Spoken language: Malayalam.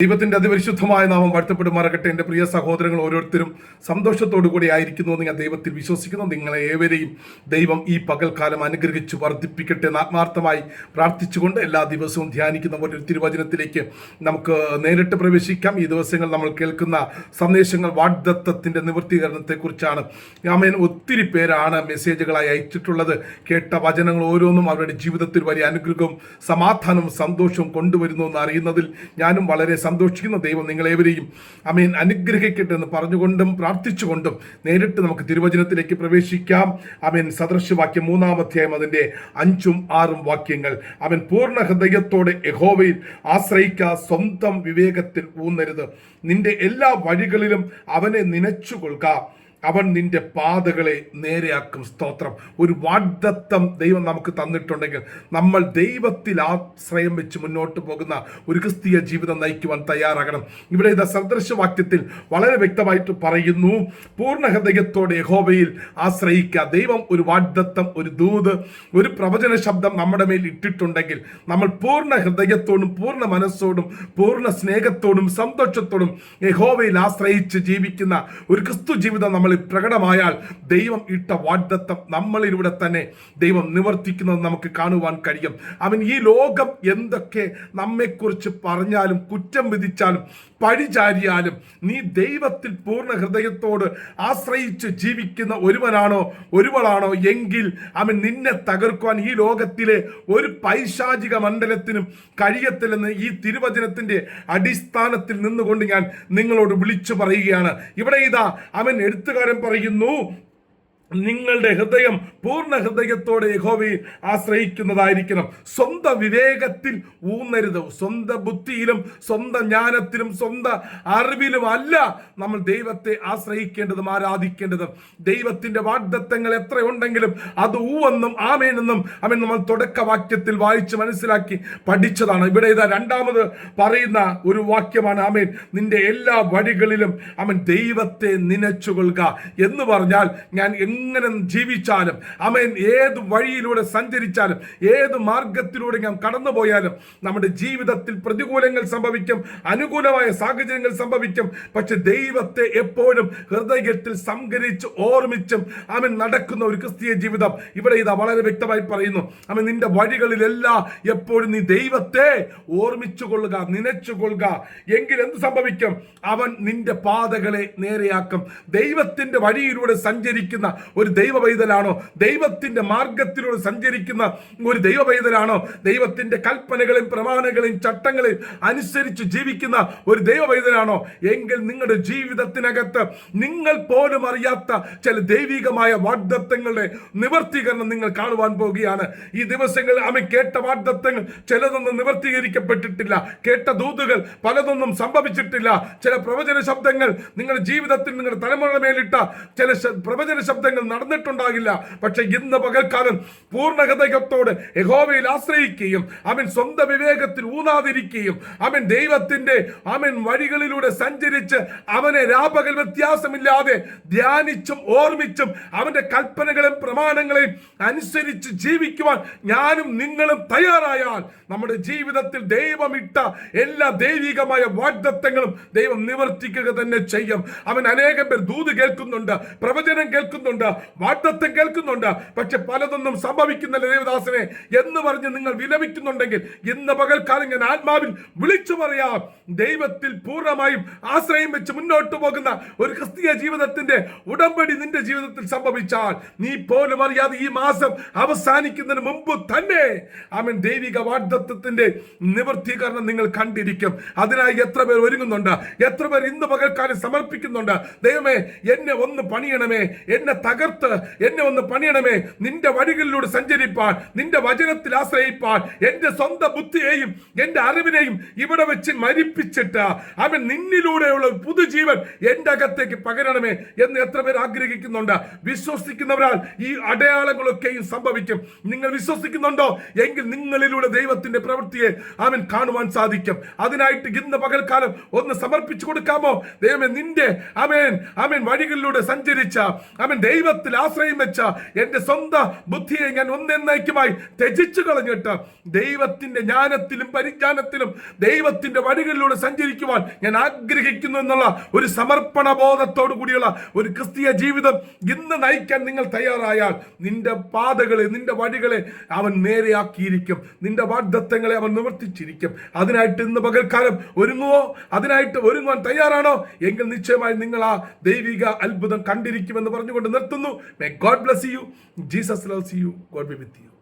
ദൈവത്തിന്റെ അതിപരിശുദ്ധമായ നാമം വാഴ്ത്തപ്പെടുമാറാകട്ടെ. എൻ്റെ പ്രിയ സഹോദരങ്ങൾ ഓരോരുത്തരും സന്തോഷത്തോടു കൂടി ആയിരിക്കുന്നു എന്ന് ഞാൻ ദൈവത്തിൽ വിശ്വസിക്കുന്നു. നിങ്ങളെ ഏവരെയും ദൈവം ഈ പകൽക്കാലം അനുഗ്രഹിച്ചു വർദ്ധിപ്പിക്കട്ടെ എന്ന് ആത്മാർത്ഥമായി പ്രാർത്ഥിച്ചുകൊണ്ട് എല്ലാ ദിവസവും ധ്യാനിക്കുന്ന ഒരു തിരുവചനത്തിലേക്ക് നമുക്ക് നേരിട്ട് പ്രവേശിക്കാം. ഈ ദിവസങ്ങൾ നമ്മൾ കേൾക്കുന്ന സന്ദേശങ്ങൾ വാഗ്ദത്തത്തിന്റെ നിവൃത്തീകരണത്തെക്കുറിച്ചാണ്. ആമേൻ. ഒത്തിരി പേരാണ് മെസ്സേജുകളായി അയച്ചിട്ടുള്ളത്. കേട്ട വചനങ്ങൾ ഓരോന്നും അവരുടെ ജീവിതത്തിൽ വലിയ അനുഗ്രഹവും സമാധാനവും സന്തോഷവും കൊണ്ടുവരുന്നു എന്ന് അറിയുന്നതിൽ ഞാനും വളരെ സന്തോഷിക്കുന്ന. ദൈവം നിങ്ങളേവരെയും ആമേൻ അനുഗ്രഹിക്കട്ടെ എന്ന് പറഞ്ഞുകൊണ്ടും പ്രാർത്ഥിച്ചുകൊണ്ടും നേരിട്ട് നമുക്ക് തിരുവചനത്തിലേക്ക് പ്രവേശിക്കാം. ആമേൻ. സദൃശവാക്യം 3-ാം അധ്യായം അതിൻ്റെ 5-6 വാക്യങ്ങൾ. അവൻ പൂർണ്ണ ഹൃദയത്തോടെ യഹോവയിൽ ആശ്രയിക്കുക, സ്വന്തം വിവേകത്തിൽ ഊന്നരുത്. നിന്റെ എല്ലാ വഴികളിലും അവനെ നനച്ചുകൊള്ളുക, അവൻ നിന്റെ പാതകളെ നേരെയാക്കും. സ്തോത്രം. ഒരു വാഗ്ദത്തം ദൈവം നമുക്ക് തന്നിട്ടുണ്ടെങ്കിൽ നമ്മൾ ദൈവത്തിൽ ആശ്രയം വെച്ച് മുന്നോട്ട് പോകുന്ന ഒരു ക്രിസ്തീയ ജീവിതം നയിക്കുവാൻ തയ്യാറാകണം. ഇവിടെ ഇത് സദൃശവാക്യത്തിൽ വളരെ വ്യക്തമായിട്ട് പറയുന്നു, പൂർണ്ണ ഹൃദയത്തോടെ യഹോവയിൽ ആശ്രയിക്കുക. ദൈവം ഒരു വാഗ്ദത്തം, ഒരു ദൂത്, ഒരു പ്രവചന ശബ്ദം നമ്മുടെ മേൽ ഇട്ടിട്ടുണ്ടെങ്കിൽ നമ്മൾ പൂർണ്ണ ഹൃദയത്തോടും പൂർണ്ണ മനസ്സോടും പൂർണ്ണ സ്നേഹത്തോടും സന്തോഷത്തോടും യഹോവയിൽ ആശ്രയിച്ച് ജീവിക്കുന്ന ഒരു ക്രിസ്തു ജീവിതം നമ്മൾ പ്രകടമായാൽ ദൈവം ഇട്ട വാഗ്ദത്തം നമ്മളിലൂടെ തന്നെ ദൈവം നിവർത്തിക്കുന്നത് നമുക്ക് കാണുവാൻ കഴിയും. അവൻ ഈ ലോകം എന്തൊക്കെ നമ്മെക്കുറിച്ച് പറഞ്ഞാലും കുറ്റം വിധിച്ചാലും പഴിചാരിയാലും നീ ദൈവത്തിൽ പൂർണ്ണ ഹൃദയത്തോട് ആശ്രയിച്ച് ജീവിക്കുന്ന ഒരുവനാണോ ഒരുവളാണോ എങ്കിൽ അവൻ നിന്നെ തകർക്കുവാൻ ഈ ലോകത്തിലെ ഒരു പൈശാചിക മണ്ഡലത്തിനും കഴിയത്തില്ലെന്ന് ഈ തിരുവചനത്തിന്റെ അടിസ്ഥാനത്തിൽ നിന്നുകൊണ്ട് ഞാൻ നിങ്ങളോട് വിളിച്ചു പറയുകയാണ്. ഇവിടെ ഇതാ അവൻ എഴുത്തുകാരൻ പറയുന്നു, നിങ്ങളുടെ ഹൃദയം പൂർണ്ണ ഹൃദയത്തോടെ യഹോവയിൽ ആശ്രയിക്കുന്നതായിരിക്കണം. സ്വന്തം വിവേകത്തിൽ ഊന്നരുത്. സ്വന്തം ബുദ്ധിയിലും സ്വന്തം ജ്ഞാനത്തിലും സ്വന്തം അറിവിലും അല്ല നമ്മൾ ദൈവത്തെ ആശ്രയിക്കേണ്ടതും ആരാധിക്കേണ്ടതും. ദൈവത്തിന്റെ വാഗ്ദത്തങ്ങൾ എത്രയുണ്ടെങ്കിലും അത് ഊവെന്നും ആമേനെന്നും അവൻ നമ്മൾ തുടക്കവാക്യത്തിൽ വായിച്ച് മനസ്സിലാക്കി പഠിച്ചതാണ്. ഇവിടെ ഇതാ രണ്ടാമത് പറയുന്ന ഒരു വാക്യമാണ്, ആമേൻ. നിന്റെ എല്ലാ വഴികളിലും അവൻ ദൈവത്തെ നനച്ചുകൊള്ളുക എന്ന് പറഞ്ഞാൽ ഞാൻ എങ്ങനെ ജീവിച്ചാലും, ആമേൻ, ഏത് വഴിയിലൂടെ സഞ്ചരിച്ചാലും, ഏത് മാർഗത്തിലൂടെ ഞാൻ കടന്നുപോയാലും നമ്മുടെ ജീവിതത്തിൽ പ്രതികൂലങ്ങൾ സംഭവിക്കും, അനുകൂലമായ സാഹചര്യങ്ങൾ സംഭവിക്കും. പക്ഷെ ദൈവത്തെ എപ്പോഴും ഹൃദയത്തിൽ സംഗ്രഹിച്ച് ഓർമ്മിച്ചും അവൻ നടക്കുന്ന ഒരു ക്രിസ്തീയ ജീവിതം ഇവിടെ ഇതാ വളരെ വ്യക്തമായി പറയുന്നു. അവൻ നിന്റെ വഴികളിലെല്ലാം എപ്പോഴും നീ ദൈവത്തെ ഓർമ്മിച്ചു കൊള്ളുക, നനച്ചുകൊള്ളുക. എങ്കിൽ എന്ത് സംഭവിക്കും? അവൻ നിന്റെ പാതകളെ നേരെയാക്കും. ദൈവത്തിന്റെ വഴിയിലൂടെ സഞ്ചരിക്കുന്ന ഒരു ദൈവ പൈതലാണോ? ദൈവത്തിന്റെ മാർഗത്തിലൂടെ സഞ്ചരിക്കുന്ന ഒരു ദൈവ പൈതലാണോ? ദൈവത്തിന്റെ കൽപ്പനകളെയും പ്രമാണങ്ങളെയും ചട്ടങ്ങളെയും അനുസരിച്ച് ജീവിക്കുന്ന ഒരു ദൈവ പൈതലാണോ? എങ്കിൽ നിങ്ങളുടെ ജീവിതത്തിനകത്ത് നിങ്ങൾ പോലും അറിയാത്ത ചില ദൈവികമായ വാഗ്ദത്തങ്ങളുടെ നിവർത്തീകരണം നിങ്ങൾ കാണുവാൻ പോകുകയാണ്. ഈ ദിവസങ്ങളിൽ അവൻ കേട്ട വാഗ്ദത്തങ്ങൾ ചിലതൊന്നും നിവർത്തീകരിക്കപ്പെട്ടിട്ടില്ല. കേട്ട ദൂതുകൾ പലതൊന്നും സംഭവിച്ചിട്ടില്ല. ചില പ്രവചന ശബ്ദങ്ങൾ നിങ്ങളുടെ ജീവിതത്തിൽ നിങ്ങളുടെ തലമുറയുടെ മേലിട്ട ചില പ്രവചന ശബ്ദങ്ങൾ നടന്നിട്ടുണ്ടാകില്ല. പക്ഷെ ഇന്ന് പകൽക്കാലം പൂർണ്ണ ഹൃദയത്തോട് യഹോവയിൽ ആശ്രയിക്കുകയും അവൻ സ്വന്തം വിവേകത്തിൽ ഊന്നാതിരിക്കുകയും അവൻ ദൈവത്തിന്റെ വഴികളിലൂടെ സഞ്ചരിച്ച് അവനെ രാപകൽ വ്യത്യാസമില്ലാതെ ധ്യാനിച്ചും ഓർമ്മിച്ചും അവന്റെ കൽപ്പനകളെയും പ്രമാണങ്ങളെയും അനുസരിച്ച് ജീവിക്കുവാൻ ഞാനും നിങ്ങളും തയ്യാറായാൽ നമ്മുടെ ജീവിതത്തിൽ ദൈവമിട്ട എല്ലാ ദൈവികമായ വാഗ്ദത്തങ്ങളും ദൈവം നിവർത്തിക്കുക തന്നെ ചെയ്യും. അവൻ അനേകം പേർ ദൂത് കേൾക്കുന്നുണ്ട്, പ്രവചനം കേൾക്കുന്നുണ്ട്, വാഗ്ദത്തം കേൾക്കുന്നുണ്ട്. പക്ഷെ പലതൊന്നും സംഭവിക്കുന്നില്ല ദേവദാസനെ എന്ന് പറഞ്ഞ് നിങ്ങൾ വിലപിക്കുന്നുണ്ടെങ്കിൽ ഇന്ന് പകൽക്കാലം ഞാൻ ആത്മാവിൽ വിളിച്ചു പറയാം, ദൈവത്തിൽ പൂർണ്ണമായും ആശ്രയം വെച്ച് മുന്നോട്ട് പോകുന്ന ഒരു ക്രിസ്തീയ ജീവിതത്തിന്റെ ഉടമ്പടി നിന്റെ ജീവിതത്തിൽ സംഭവിച്ചാൽ നീ പോലും അറിയാതെ ഈ മാസം അവസാനിക്കുന്നതിന് മുമ്പ് തന്നെ അവൻ ദൈവിക വാഗ്ദത്തത്തിന്റെ നിവർത്തീകരണം നിങ്ങൾ കണ്ടിരിക്കും. അതിനായി എത്ര പേർ ഒരുങ്ങുന്നുണ്ട്, എത്ര പേർ ഇന്ന് പകൽക്കാലം സമർപ്പിക്കുന്നുണ്ട്. ദൈവമേ, എന്നെ ഒന്ന് പണിയണമേ, എന്നെ തകർത്ത് എന്നെ ഒന്ന് പണിയണമേ, നിന്റെ വഴികളിലൂടെ സഞ്ചരിപ്പാൻ, നിന്റെ വചനത്തിൽ ആശ്രയിപ്പാൻ, എന്റെ സ്വന്തം ബുദ്ധിയെയും എന്റെ അറിവിനെയും ഇവിടെ വെച്ച് മരിപ്പിച്ചിട്ട് അവൻ നിന്നിലൂടെയുള്ള പുതുജീവൻ എന്റെ അകത്തേക്ക് പകരണമേ എന്ന് എത്ര പേർ ആഗ്രഹിക്കുന്നുണ്ട്. വിശ്വസിക്കുന്നവരാൽ ഈ അടയാളങ്ങളൊക്കെയും സംഭവിക്കും. നിങ്ങൾ വിശ്വസിക്കുന്നുണ്ടോ? എങ്കിൽ നിങ്ങളിലൂടെ ദൈവത്തിന്റെ പ്രവൃത്തിയെ അവൻ കാണുവാൻ സാധിക്കും. അതിനായിട്ട് ഇന്ന് പകൽക്കാലം ഒന്ന് സമർപ്പിച്ചു കൊടുക്കാമോ? ദൈവമേ, നിന്റെ അവൻ വഴികളിലൂടെ സഞ്ചരിച്ച അവൻ ദൈവത്തിൽ ആശ്രയം വെച്ച എൻ്റെ സ്വന്തം ബുദ്ധിയെ ഞാൻ ഒന്നെന്നേക്കുമായി ത്യജിച്ചു കളഞ്ഞിട്ട് ദൈവത്തിന്റെ ജ്ഞാനത്തിലും പരിജ്ഞാനത്തിലും ദൈവത്തിന്റെ വഴികളിലൂടെ സഞ്ചരിക്കുവാൻ ഞാൻ ആഗ്രഹിക്കുന്നു എന്നുള്ള ഒരു സമർപ്പണ ബോധത്തോടു കൂടിയുള്ള ഒരു ക്രിസ്തീയ ജീവിതം ഇന്ന് നയിക്കാൻ നിങ്ങൾ തയ്യാറായാൽ നിന്റെ പാതകളെ, നിന്റെ വഴികളെ അവൻ നേരെയാക്കിയിരിക്കും. നിന്റെ വാഗ്ദത്തങ്ങളെ അവൻ നിവർത്തിച്ചിരിക്കും. അതിനായിട്ട് ഇന്ന് പകൽക്കാലം ഒരുങ്ങുവോ? അതിനായിട്ട് ഒരുങ്ങുവാൻ തയ്യാറാണോ? എങ്കിൽ നിശ്ചയമായി നിങ്ങൾ ആ ദൈവിക അത്ഭുതം കണ്ടിരിക്കുമെന്ന് പറഞ്ഞുകൊണ്ട് നിർത്തുന്നു. May God bless you. Jesus loves you. God be with you.